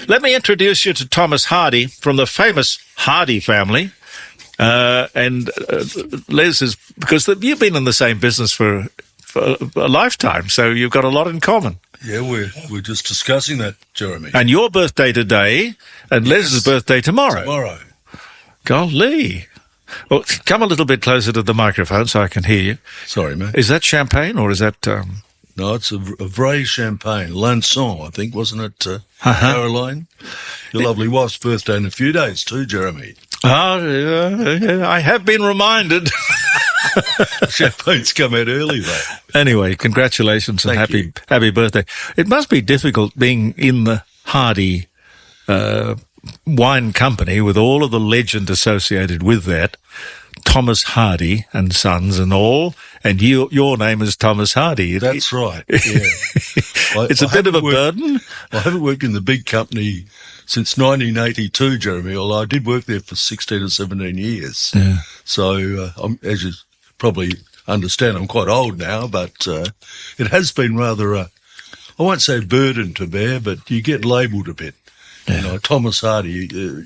Let me introduce you to Thomas Hardy from the famous Hardy family. Les is, because you've been in the same business for a lifetime, so you've got a lot in common. Yeah, we're just discussing that, Jeremy. And your birthday today, and Les's birthday tomorrow. Tomorrow. Golly. Well, come a little bit closer to the microphone so I can hear you. Sorry, mate. Is that champagne or is that... No, it's a Vrai champagne. Lanson, I think, wasn't it, Caroline? Your lovely wife's birthday in a few days too, Jeremy. I have been reminded. Champagne's come out early, though. Anyway, congratulations and happy birthday. It must be difficult being in the Hardy wine company with all of the legend associated with that. Thomas Hardy and Sons and all, and your name is Thomas Hardy. That's right, yeah. It's a bit of a burden. I haven't worked in the big company since 1982, Jeremy, although I did work there for 16 or 17 years. Yeah. So, as you probably understand, I'm quite old now, but it has been rather I won't say burden to bear, but you get labelled a bit. Yeah. You know, Thomas Hardy,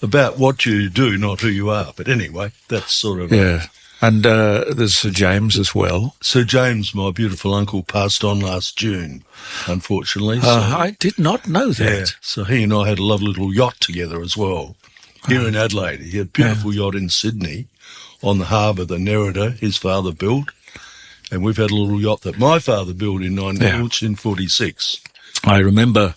about what you do, not who you are. But anyway, that's sort of... Yeah. And there's Sir James as well. Sir James, my beautiful uncle, passed on last June, unfortunately. So, I did not know that. Yeah, so he and I had a lovely little yacht together as well, here in Adelaide. He had a beautiful yacht in Sydney on the harbour, the Nerida, his father built. And we've had a little yacht that my father built in 1946. I remember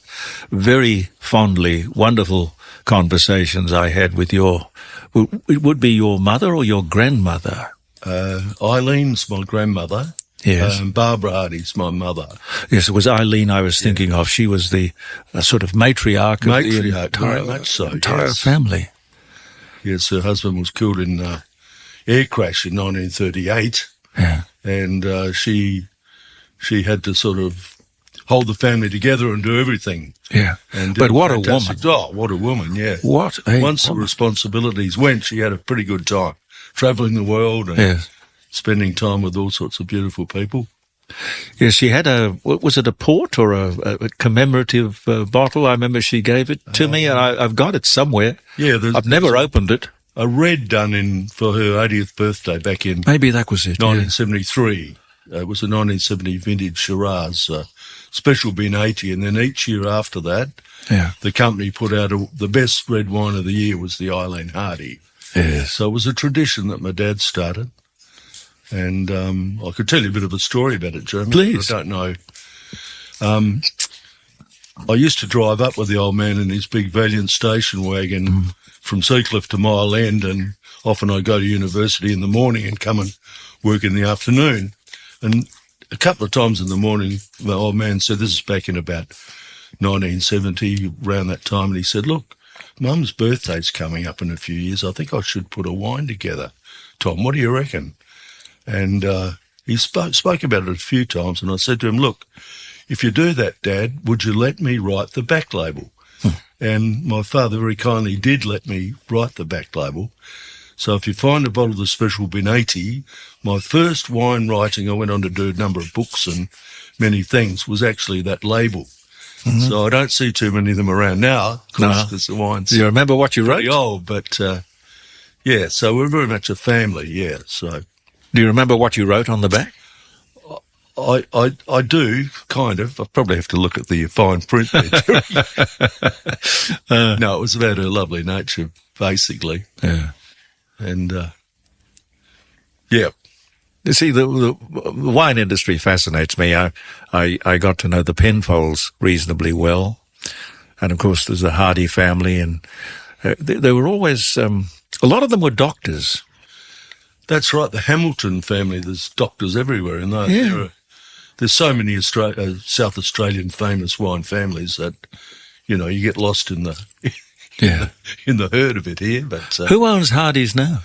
very fondly wonderful conversations I had with it would be your mother or your grandmother? Eileen's my grandmother. Yes. Barbara Hardy's my mother. Yes, it was Eileen I was thinking of. She was the sort of matriarch of the entire family. Yes, her husband was killed in air crash in 1938. Yeah. And she had to sort of hold the family together and do everything. Yeah. But what a woman. Oh, what a woman, yeah. What a Once woman. the responsibilities went, she had a pretty good time travelling the world and spending time with all sorts of beautiful people. Yes, she had was it a port or a commemorative bottle? I remember she gave it to me, and I've got it somewhere. Yeah. I've never opened it. A red done for her 80th birthday back in... Maybe that was it, 1973. It was a 1970 vintage Shiraz special bin 80, and then each year after that, the company put out the best red wine of the year was the Eileen Hardy. Yes. So it was a tradition that my dad started, and I could tell you a bit of a story about it, Jeremy. Please. I don't know. I used to drive up with the old man in his big Valiant station wagon from Seacliff to Mile End, and often I'd go to university in the morning and come and work in the afternoon. And a couple of times in the morning, the old man said, this is back in about 1970, around that time, and he said, look, Mum's birthday's coming up in a few years. I think I should put a wine together. Tom, what do you reckon? And he spoke about it a few times, and I said to him, look, if you do that, Dad, would you let me write the back label? And my father very kindly did let me write the back label. So if you find a bottle of the Special Bin 80, my first wine writing, I went on to do a number of books and many things, was actually that label. So I don't see too many of them around now, of course, because the wine's... Do you remember what you wrote? Pretty old, but so we're very much a family, so... Do you remember what you wrote on the back? I do, kind of. I probably have to look at the fine print there. No, it was about her lovely nature, basically. Yeah. And, You see, the wine industry fascinates me. I got to know the Penfolds reasonably well. And, of course, there's the Hardy family. And they were always... a lot of them were doctors. That's right. The Hamilton family, there's doctors everywhere. And there's so many South Australian famous wine families that, you get lost in the in the herd of it here. But who owns Hardy's now?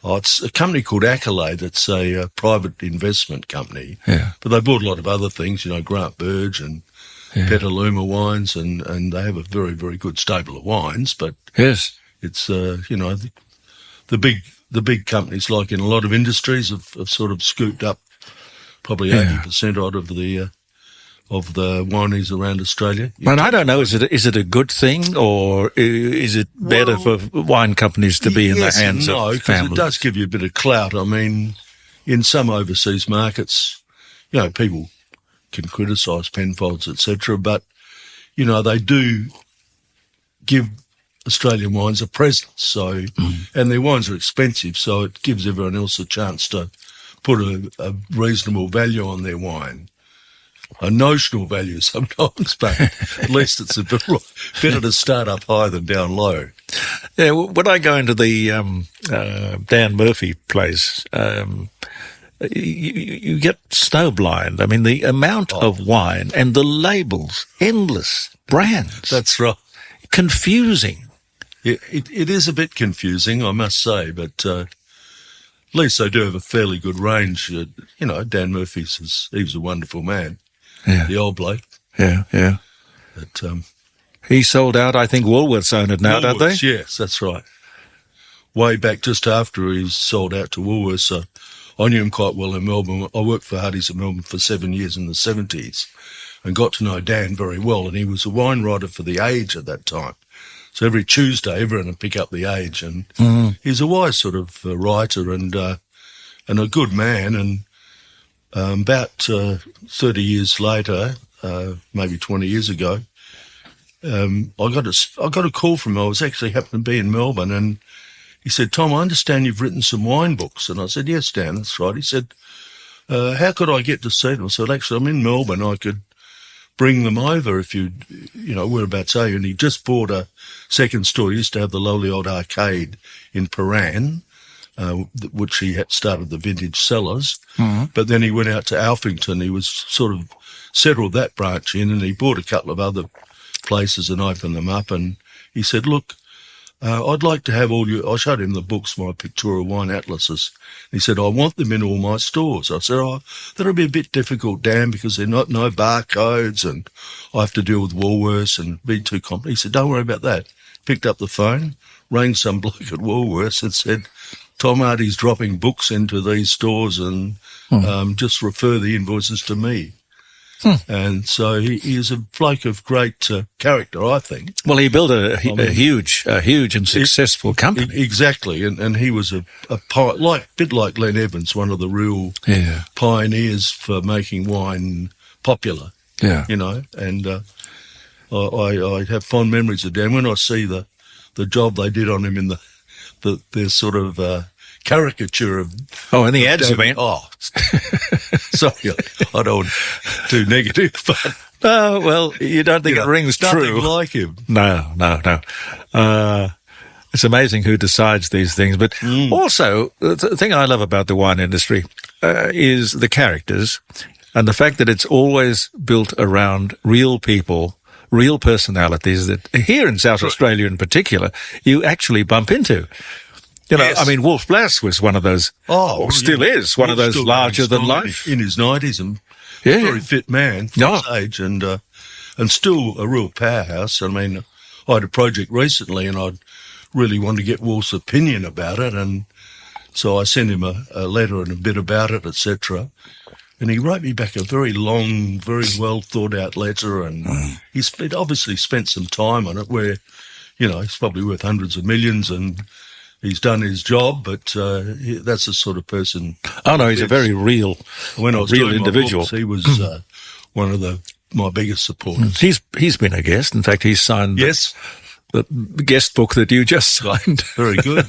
Oh, it's a company called Accolade. It's a private investment company. Yeah. But they bought a lot of other things, Grant Burge and Petaluma wines, and they have a very, very good stable of wines. But yes, it's, the big companies, like in a lot of industries, have sort of scooped up probably 80% out of the of the wineries around Australia. But I don't know, is it a good thing, or is it better for wine companies to be in the hands of families? Because it does give you a bit of clout. I mean, in some overseas markets, people can criticise Penfolds, etc., but, they do give Australian wines a presence. So, and their wines are expensive, so it gives everyone else a chance to put a reasonable value on their wine. A notional value sometimes, but at least it's a bit better to start up high than down low. Yeah, when I go into the Dan Murphy place, you get snowblind. I mean, the amount of wine and the labels, endless brands. That's right. Confusing. It is a bit confusing, I must say, but at least they do have a fairly good range. Dan Murphy's, he was a wonderful man. Yeah. The old bloke. Yeah. But, he sold out, I think Woolworths own it now, don't they? Yes, that's right. Way back just after he was sold out to Woolworths, so I knew him quite well in Melbourne. I worked for Hardy's in Melbourne for 7 years in the 70s and got to know Dan very well, and he was a wine writer for The Age at that time. So every Tuesday, everyone would pick up The Age, and he's a wise sort of writer and a good man, and about 30 years later, maybe 20 years ago, I got a call from him. I was actually happened to be in Melbourne, and he said, "Tom, I understand you've written some wine books." And I said, "Yes, Dan, that's right." He said, "How could I get to see them?" I said, "Actually, I'm in Melbourne. I could bring them over if whereabouts are you?" And he just bought a second store. He used to have the lovely old arcade in Paran, which he had started the Vintage Cellars. But then he went out to Alphington. He was sort of settled that branch in, and he bought a couple of other places and opened them up. And he said, "Look, I'd like to have I showed him the books, my pictorial wine atlases. He said, "I want them in all my stores." I said, "Oh, that'll be a bit difficult, Dan, because they're no barcodes, and I have to deal with Woolworths and be too complicated." He said, "Don't worry about that." Picked up the phone, rang some bloke at Woolworths and said, "Tom Hardy's dropping books into these stores, and just refer the invoices to me." And so he is a bloke of great character, I think. Well, he built a huge and successful company. Exactly, and he was a bit like Glenn Evans, one of the real pioneers for making wine popular. Yeah, and I have fond memories of Dan. When I see the job they did on him in their sort of caricature of... Oh, and the ads, you mean? Oh, sorry, I don't want too negative, but... Oh, well, you don't think it rings true. Nothing like him. No. It's amazing who decides these things. But also, the thing I love about the wine industry is the characters and the fact that it's always built around real people, real personalities that here in South Australia in particular, you actually bump into. Yes. I mean, Wolf Blass was one of those, still is, one of those larger-than-life. In his 90s, and very fit man for his age, and still a real powerhouse. I mean, I had a project recently, and I'd really want to get Wolf's opinion about it, and so I sent him a letter and a bit about it, etc., and he wrote me back a very long, very well-thought-out letter, and he's obviously spent some time on it where, he's probably worth hundreds of millions, and he's done his job, but that's the sort of person. Oh no, he's a very real, individual. Books, he was one of my biggest supporters. He's been a guest. In fact, he's signed the guest book that you just signed. Very good.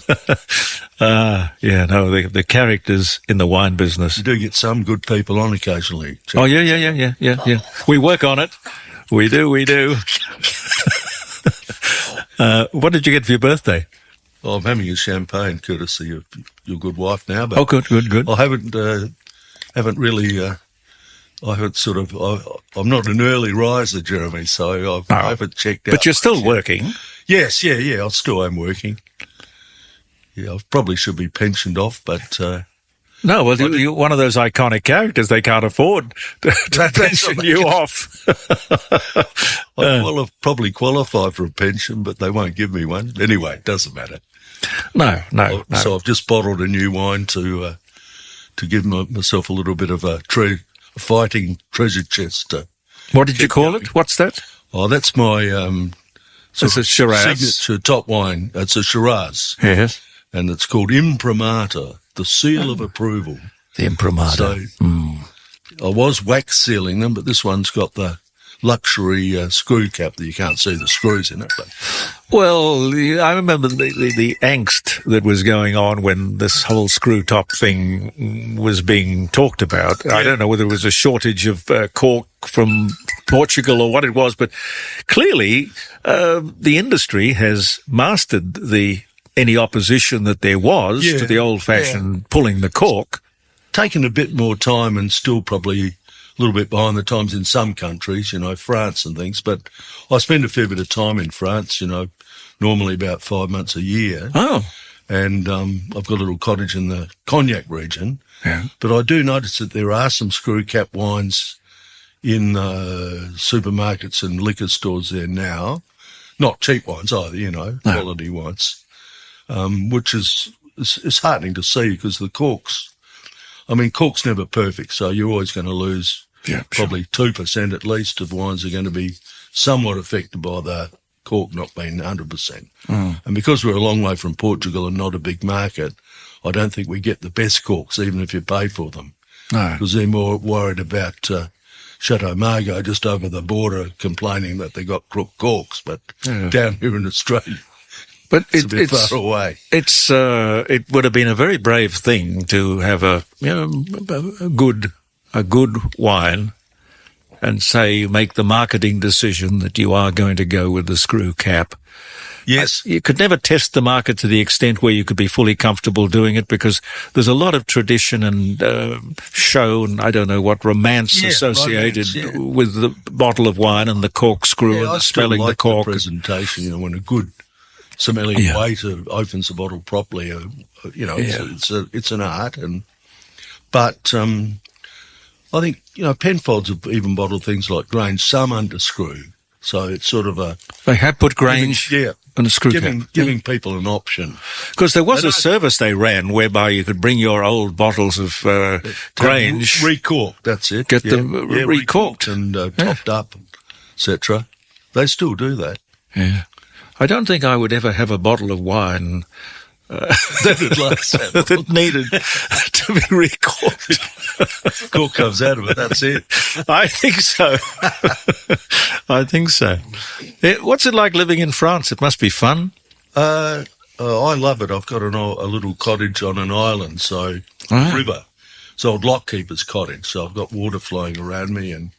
The characters in the wine business. You do get some good people on occasionally. Oh yeah. We work on it. We do. What did you get for your birthday? Oh, I'm having a champagne, courtesy of your good wife now. But good. I haven't really. I haven't I'm not an early riser, Jeremy, so I haven't checked out. But you're still working. Yes, yeah. I still am working. Yeah, I probably should be pensioned off, but. No, well, you're one of those iconic characters. They can't afford to pension you off. I'll probably qualify for a pension, but they won't give me one. Anyway, it doesn't matter. No. So I've just bottled a new wine to give myself a little bit of a fighting treasure chest to What did you call it? What's that? Oh, that's my It's a Shiraz. signature top wine. It's a Shiraz, Yes. and it's called Imprimatur, the seal of approval. The Imprimatur. So I was wax sealing them, but this one's got the luxury screw cap that you can't see the screws in it. But Well, I remember the angst that was going on when this whole screw top thing was being talked about. I don't know whether it was a shortage of cork from Portugal or what it was, but clearly the industry has mastered any opposition that there was to the old-fashioned pulling the cork. taken a bit more time and still probably a little bit behind the times in some countries, France and things. But I spend a fair bit of time in France, normally about 5 months a year. Oh. And I've got a little cottage in the Cognac region. Yeah. But I do notice that there are some screw cap wines in supermarkets and liquor stores there now. Not cheap wines either, quality wines, which is heartening to see because the corks, cork's never perfect, so you're always going to lose probably 2% at least of wines are going to be somewhat affected by the cork not being 100%. And because we're a long way from Portugal and not a big market, I don't think we get the best corks, even if you pay for them. No. Because they're more worried about Chateau Margaux just over the border complaining that they got crooked corks, but down here in Australia, but it's a bit far away. It would have been a very brave thing to have a good wine and say make the marketing decision that you are going to go with the screw cap. Yes. You could never test the market to the extent where you could be fully comfortable doing it because there's a lot of tradition and show and I don't know what romance associated with the bottle of wine and the corkscrew and the smelling the cork. The presentation, when a good sommelier waiter opens the bottle properly, it's an art. But I think, Penfolds have even bottled things like Grange, some under screw. So it's sort of They had put Grange on a screw cap. Giving people an option. Because there was a service they ran whereby you could bring your old bottles of Grange. Recorked, that's it. Get them recorked. And topped up, etc. They still do that. Yeah. I don't think I would ever have a bottle of wine that needed to be recorked. Cork comes out of it, that's it. I think so. I think so. What's it like living in France? It must be fun. I love it. I've got a little cottage on an island, river. It's old lockkeeper's cottage, so I've got water flowing around me and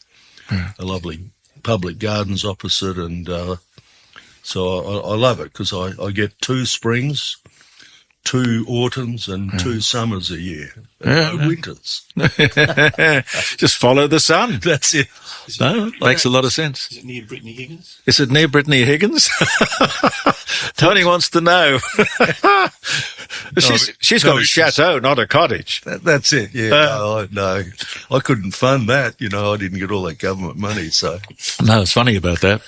a lovely public gardens opposite, and so I love it because I get 2 springs, 2 autumns and 2 summers a year, and no winters. Just follow the sun. That's it. No, makes a lot of sense. Is it near Brittany Higgins? Is it near Brittany Higgins? Tony wants to know. She's got a chateau, not a cottage. That's it, yeah. No, I couldn't fund that. I didn't get all that government money, so. No, it's funny about that.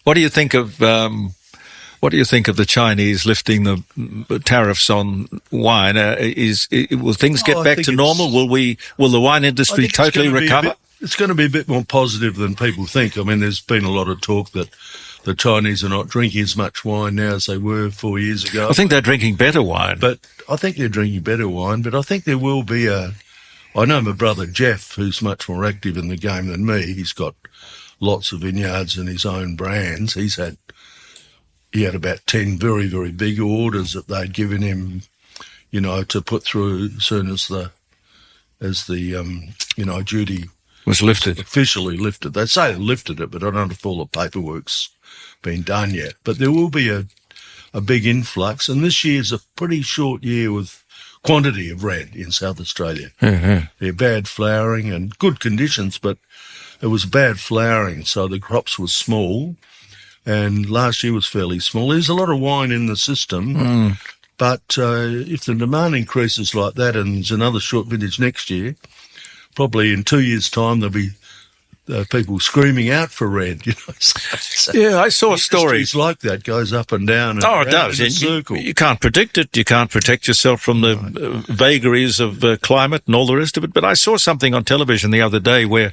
What do you think of the Chinese lifting the tariffs on wine? Will things get back to normal? Will the wine industry totally recover? It's going to be a bit more positive than people think. There's been a lot of talk that the Chinese are not drinking as much wine now as they were 4 years ago. I think they're drinking better wine. But I think they're drinking better wine. But I think there will be I know my brother Jeff, who's much more active in the game than me. He's got lots of vineyards and his own brands. He had about 10 very, very big orders that they'd given him, to put through as soon as the duty was lifted. Officially lifted. They say they lifted it, but I don't know if all the paperwork's been done yet. But there will be a big influx, and this year's a pretty short year with quantity of red in South Australia. Mm-hmm. They're bad flowering and good conditions, but it was bad flowering, so the crops were small. And last year was fairly small. There's a lot of wine in the system, but if the demand increases like that and there's another short vintage next year, probably in 2 years' time there'll people screaming out for red. You know, Yeah, I saw a story. It's like that, goes up and down. And Oh, it round does. in a circle. You can't predict it. You can't protect yourself from the vagaries of climate and all the rest of it. But I saw something on television the other day where,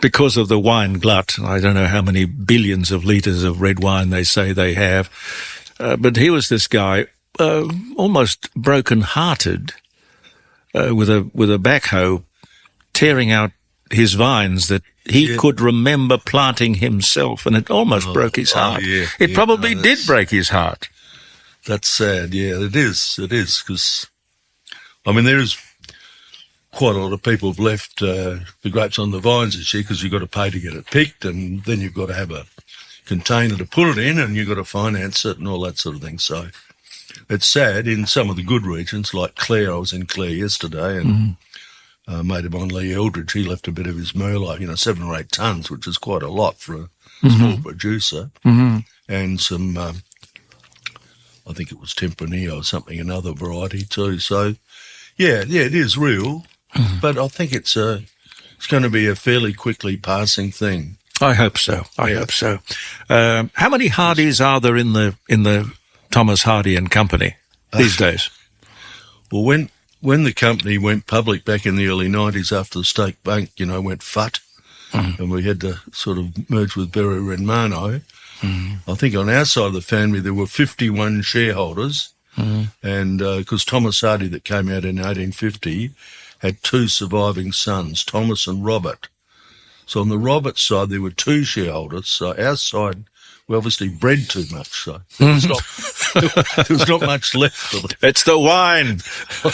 because of the wine glut, I don't know how many billions of litres of red wine they say they have, but here was this guy, almost broken-hearted, with a backhoe, tearing out his vines that he could remember planting himself, and it almost broke his heart. It probably did break his heart. That's sad. Yeah, it is. It is, because, I mean, there is quite a lot of people have left the grapes on the vines this year because you've got to pay to get it picked, and then you've got to have a container to put it in, and you've got to finance it and all that sort of thing. So it's sad. In some of the good regions, like Clare, I was in Clare yesterday, and a mate of mine, Lee Eldridge, he left a bit of his Merlot, 7 or 8 tonnes, which is quite a lot for a small producer, and some, I think it was Tempranillo or something, another variety too. So, yeah, it is real, but I think it's going to be a fairly quickly passing thing. I hope so. I hope so. How many Hardys are there in the Thomas Hardy and Company these days? Well, when the company went public back in the early 90s after the Stake Bank, went fut, and we had to sort of merge with Berry Renmano, I think on our side of the family there were 51 shareholders, and because Thomas Hardy, that came out in 1850, had 2 surviving sons, Thomas and Robert. So on the Robert side there were 2 shareholders, so our side, we obviously bred too much, so there was not much left for them. It's the wine. I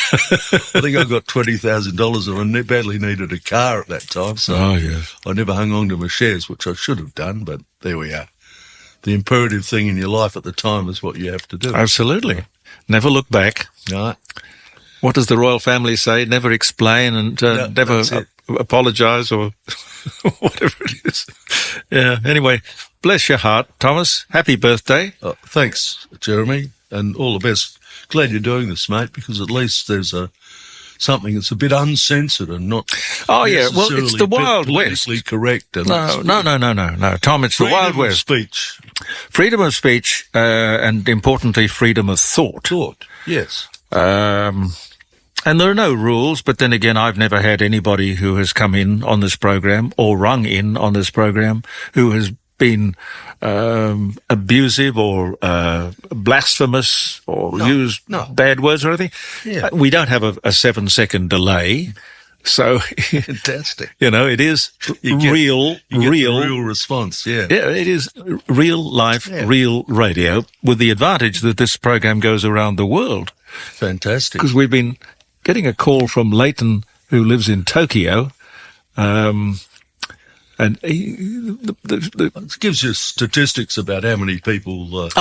think I got $20,000 and I badly needed a car at that time, so I never hung on to my shares, which I should have done, but there we are. The imperative thing in your life at the time is what you have to do. Absolutely. Never look back. No. What does the royal family say? Never explain and never apologise or whatever it is. Yeah, anyway, bless your heart, Thomas. Happy birthday. Thanks, Jeremy, and all the best. Glad you're doing this, mate, because at least there's something that's a bit uncensored and not well, it's the Wild West. Politically correct. And No, Tom, it's the Wild West. Freedom of speech, and importantly, freedom of thought. Yes. And there are no rules, but then again, I've never had anybody who has come in on this program or rung in on this program who has been abusive or blasphemous or used bad words or anything. Yeah. We don't have a 7-second delay. So, fantastic. It is real response. Yeah. Yeah, it is real life, real radio, with the advantage that this program goes around the world. Fantastic. Because we've been getting a call from Leighton, who lives in Tokyo, and it gives you statistics about how many people that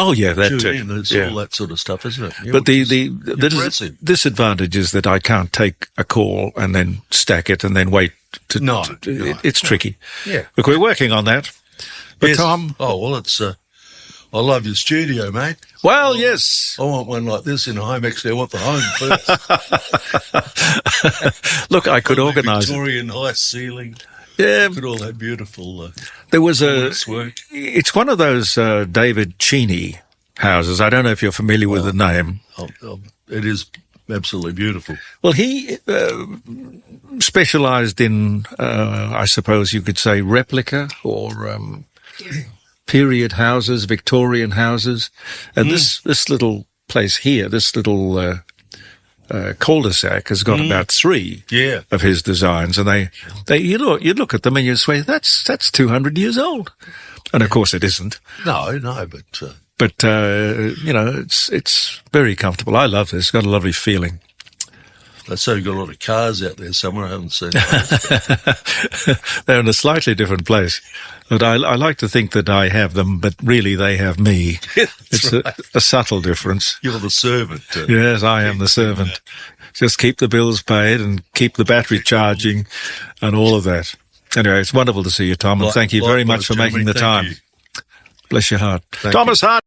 too. In. It's all that sort of stuff, isn't it? But the disadvantage is that I can't take a call and then stack it and then wait. It's tricky. Yeah. Look, we're working on that. But Tom... Oh, well, it's... I love your studio, mate. Well, yes. I want one like this in a home. Actually, I want the home first. Look, I could organise it. Victorian high ceiling. Yeah. Look at all that beautiful there was work. It's one of those David Cheney houses. I don't know if you're familiar with the name. It is absolutely beautiful. Well, he specialised in, I suppose you could say, replica or... period houses, Victorian houses, and this little place here, this little cul-de-sac has got about 3 of his designs, and you look at them and you say that's 200 years old, and of course it isn't. No, but it's very comfortable. I love this. It's got a lovely feeling. I say you've got a lot of cars out there somewhere. I haven't seen those. They're in a slightly different place. But I like to think that I have them, but really they have me. It's right. a subtle difference. You're the servant. Yes, I am the servant. Just keep the bills paid and keep the battery charging and all of that. Anyway, it's wonderful to see you, Tom, and thank you very much for making the time. Bless your heart. Thomas Hart.